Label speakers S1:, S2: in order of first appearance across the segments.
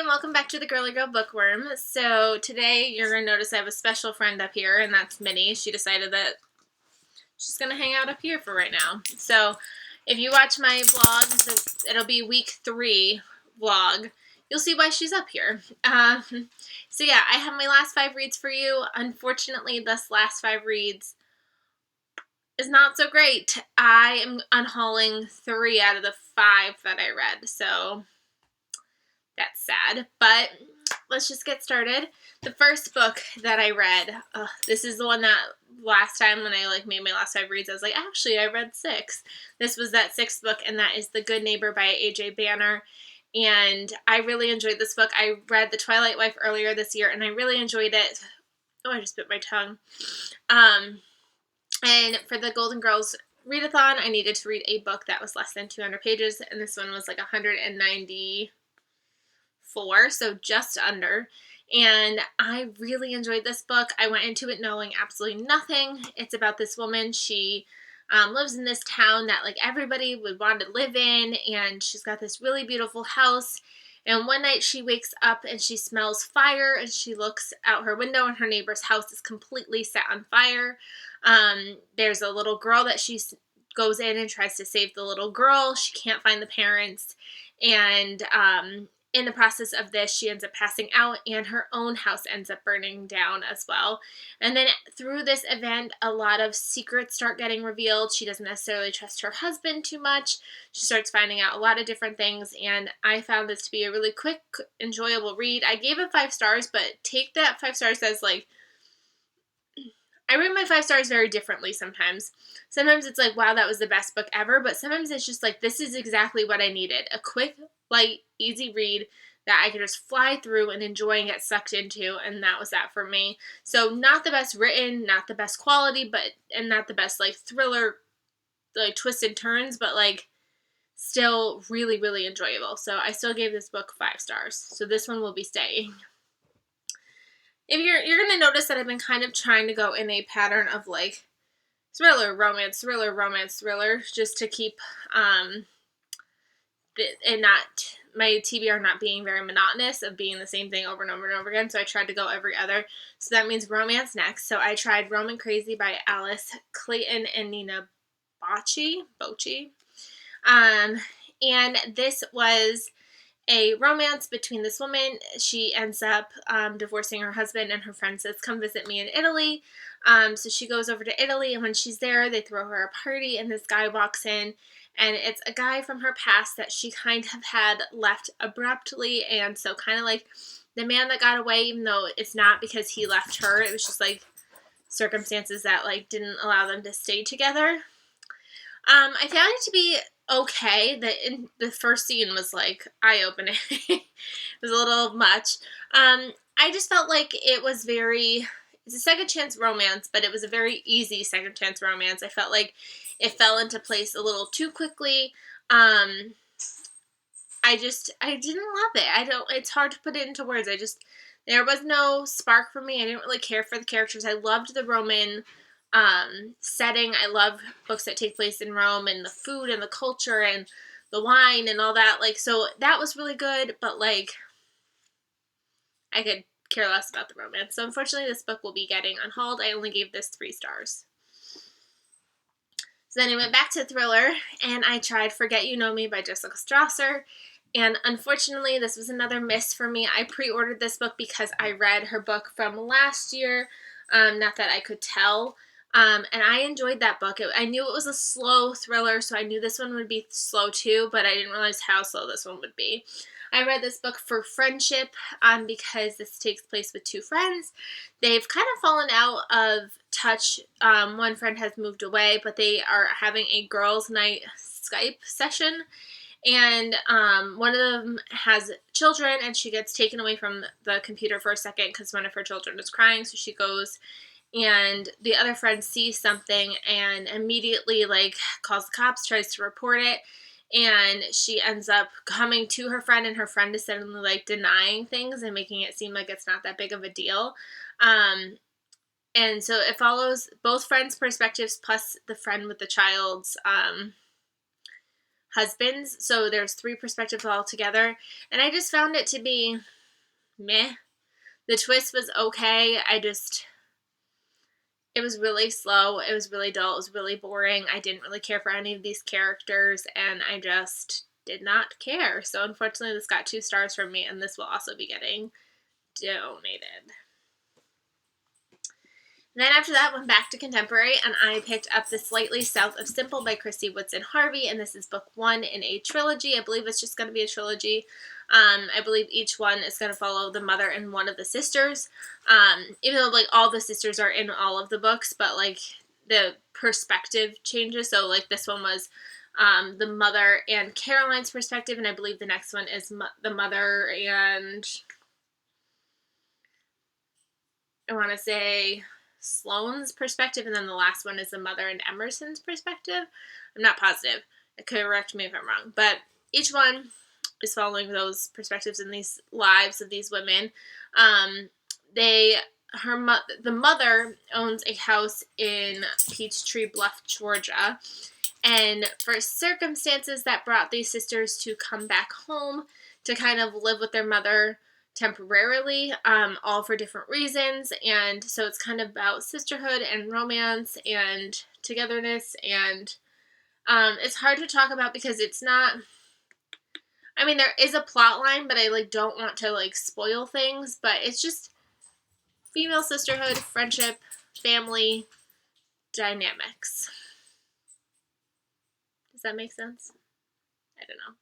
S1: And welcome back to the Girly Girl Bookworm. So today you're going to notice I have a special friend up here, and that's Minnie. She decided that she's going to hang out up here for right now. So if you watch my vlogs, it'll be week 3 vlog. You'll see why she's up here. So yeah, I have my last 5 reads for you. Unfortunately, this last 5 reads is not so great. I am unhauling 3 out of the 5 that I read, so that's sad, but let's just get started. The first book that I read, this is the one that last time when I made my last 5 reads, I was like, actually, I read 6. This was that 6th book, and that is The Good Neighbor by A.J. Banner, and I really enjoyed this book. I read The Twilight Wife earlier this year, and I really enjoyed it. Oh, I just bit my tongue. And for the Golden Girls readathon, I needed to read a book that was less than 200 pages, and this one was like 194, so just under. And I really enjoyed this book. I went into it knowing absolutely nothing. It's about this woman. She lives in this town that everybody would want to live in, and she's got this really beautiful house. And one night she wakes up and she smells fire, and she looks out her window and her neighbor's house is completely set on fire. There's a little girl that she goes in and tries to save the little girl. She can't find the parents, and in the process of this, she ends up passing out, and her own house ends up burning down as well. And then through this event, a lot of secrets start getting revealed. She doesn't necessarily trust her husband too much. She starts finding out a lot of different things, and I found this to be a really quick, enjoyable read. I gave it 5 stars, but take that 5 stars as I rate my 5 stars very differently sometimes. Sometimes it's wow, that was the best book ever, but sometimes it's just this is exactly what I needed. A quick, light, easy read that I could just fly through and enjoy and get sucked into, and that was that for me. So not the best written, not the best quality, and not the best thriller, twists and turns, but still really, really enjoyable. So I still gave this book 5 stars. So this one will be staying. If you're gonna notice that I've been kind of trying to go in a pattern of thriller, romance, thriller, romance, thriller, just to keep and not my TBR not being very monotonous of being the same thing over and over and over again. So I tried to go every other. So that means romance next. So I tried Roman Crazy by Alice Clayton and Nina Bocci. And this was a romance between this woman. She ends up divorcing her husband, and her friend says, come visit me in Italy. So she goes over to Italy, and when she's there, they throw her a party, and this guy walks in, and it's a guy from her past that she kind of had left abruptly, and so kind of the man that got away, even though it's not because he left her, it was just circumstances that didn't allow them to stay together. I found it to be okay. The first scene was eye-opening. It was a little much. I just felt it was it's a second chance romance, but it was a very easy second chance romance. I felt it fell into place a little too quickly. I didn't love it. It's hard to put it into words. There was no spark for me. I didn't really care for the characters. I loved the Roman setting. I love books that take place in Rome, and the food and the culture and the wine and all that. So that was really good, but I could care less about the romance. So unfortunately, this book will be getting unhauled. I only gave this 3 stars. So then I went back to thriller, and I tried Forget You Know Me by Jessica Strasser. And unfortunately, this was another miss for me. I pre-ordered this book because I read her book from last year. Not that I could tell. And I enjoyed that book. I knew it was a slow thriller, so I knew this one would be slow too, but I didn't realize how slow this one would be. I read this book for friendship because this takes place with 2 friends. They've kind of fallen out of touch. One friend has moved away, but they are having a girls' night Skype session. And one of them has children, and she gets taken away from the computer for a second because one of her children is crying, so she goes, and the other friend sees something and immediately calls the cops, tries to report it, and she ends up coming to her friend, and her friend is suddenly denying things and making it seem like it's not that big of a deal. And so it follows both friends' perspectives plus the friend with the child's husbands. So there's 3 perspectives altogether. And I just found it to be meh. The twist was okay. It was really slow. It was really dull. It was really boring. I didn't really care for any of these characters, and I just did not care. So unfortunately, this got 2 stars from me, and this will also be getting donated. And then after that, went back to contemporary, and I picked up The Slightly South of Simple by Christy Woodson Harvey, and this is book 1 in a trilogy. I believe it's just going to be a trilogy. I believe each one is going to follow the mother and one of the sisters. Even though, like, all the sisters are in all of the books, but, like, the perspective changes. So, like, this one was the mother and Caroline's perspective, and I believe the next one is the mother and, I want to say, Sloane's perspective, and then the last one is the mother and Emerson's perspective. I'm not positive. Correct me if I'm wrong. But each one is following those perspectives in these lives of these women. The mother owns a house in Peachtree Bluff, Georgia, and for circumstances that brought these sisters to come back home to kind of live with their mother temporarily, all for different reasons. And so it's kind of about sisterhood and romance and togetherness, and it's hard to talk about because it's not, I mean, there is a plot line, but I, like, don't want to, like, spoil things, but it's just female sisterhood, friendship, family dynamics. Does that make sense? I don't know.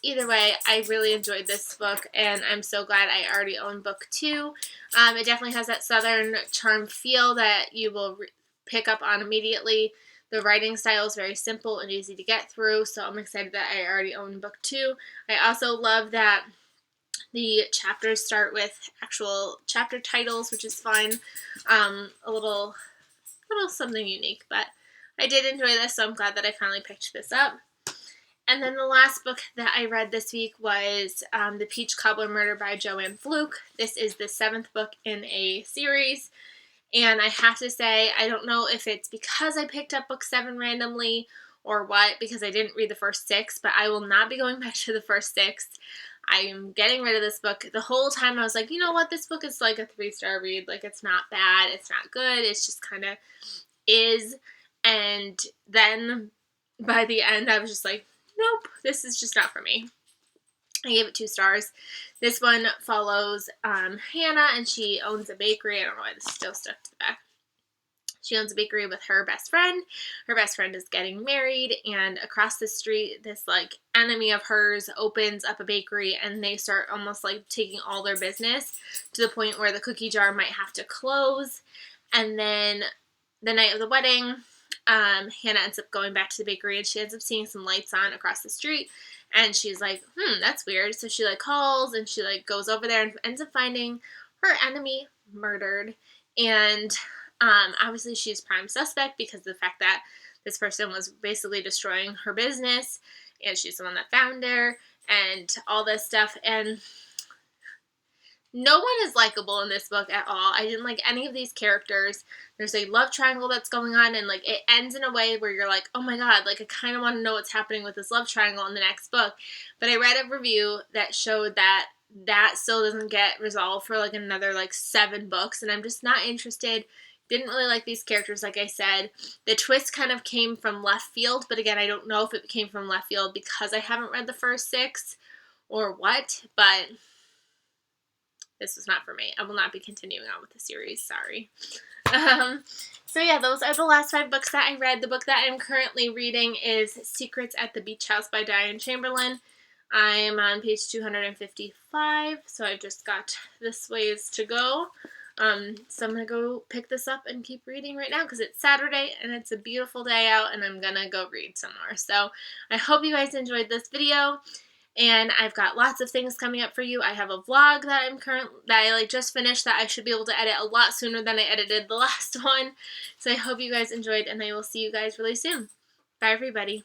S1: Either way, I really enjoyed this book, and I'm so glad I already own book 2. It definitely has that Southern charm feel that you will pick up on immediately. The writing style is very simple and easy to get through, so I'm excited that I already own book 2. I also love that the chapters start with actual chapter titles, which is fun. A little something unique, but I did enjoy this, so I'm glad that I finally picked this up. And then the last book that I read this week was The Peach Cobbler Murder by Joanne Fluke. This is the 7th book in a series. And I have to say, I don't know if it's because I picked up book 7 randomly or what, because I didn't read the first 6, but I will not be going back to the first 6. I am getting rid of this book. The whole time I was like, you know what, this book is like a 3-star read. Like, it's not bad, it's not good, it's just kind of is. And then by the end, I was just like, nope, this is just not for me. I gave it 2 stars. This one follows Hannah, and she owns a bakery. I don't know why this is still stuck to the back. She owns a bakery with her best friend. Her best friend is getting married, and across the street, this, like, enemy of hers opens up a bakery, and they start almost, like, taking all their business to the point where the cookie jar might have to close. And then the night of the wedding, Hannah ends up going back to the bakery, and she ends up seeing some lights on across the street, and she's like, that's weird. So she, like, calls, and she, like, goes over there and ends up finding her enemy murdered. And obviously she's prime suspect because of the fact that this person was basically destroying her business, and she's the one that found her, and all this stuff. And no one is likable in this book at all. I didn't like any of these characters. There's a love triangle that's going on, and, like, it ends in a way where you're like, oh my god, like, I kind of want to know what's happening with this love triangle in the next book. But I read a review that showed that still doesn't get resolved for, like, another, like, 7 books, and I'm just not interested. Didn't really like these characters, like I said. The twist kind of came from left field, but again, I don't know if it came from left field because I haven't read the first 6 or what, but this was not for me. I will not be continuing on with the series. Sorry. So yeah, those are the last 5 books that I read. The book that I'm currently reading is Secrets at the Beach House by Diane Chamberlain. I am on page 255, so I've just got this ways to go. So I'm going to go pick this up and keep reading right now because it's Saturday and it's a beautiful day out, and I'm going to go read some more. So I hope you guys enjoyed this video. And I've got lots of things coming up for you. I have a vlog that I just finished that I should be able to edit a lot sooner than I edited the last one. So I hope you guys enjoyed, and I will see you guys really soon. Bye, everybody.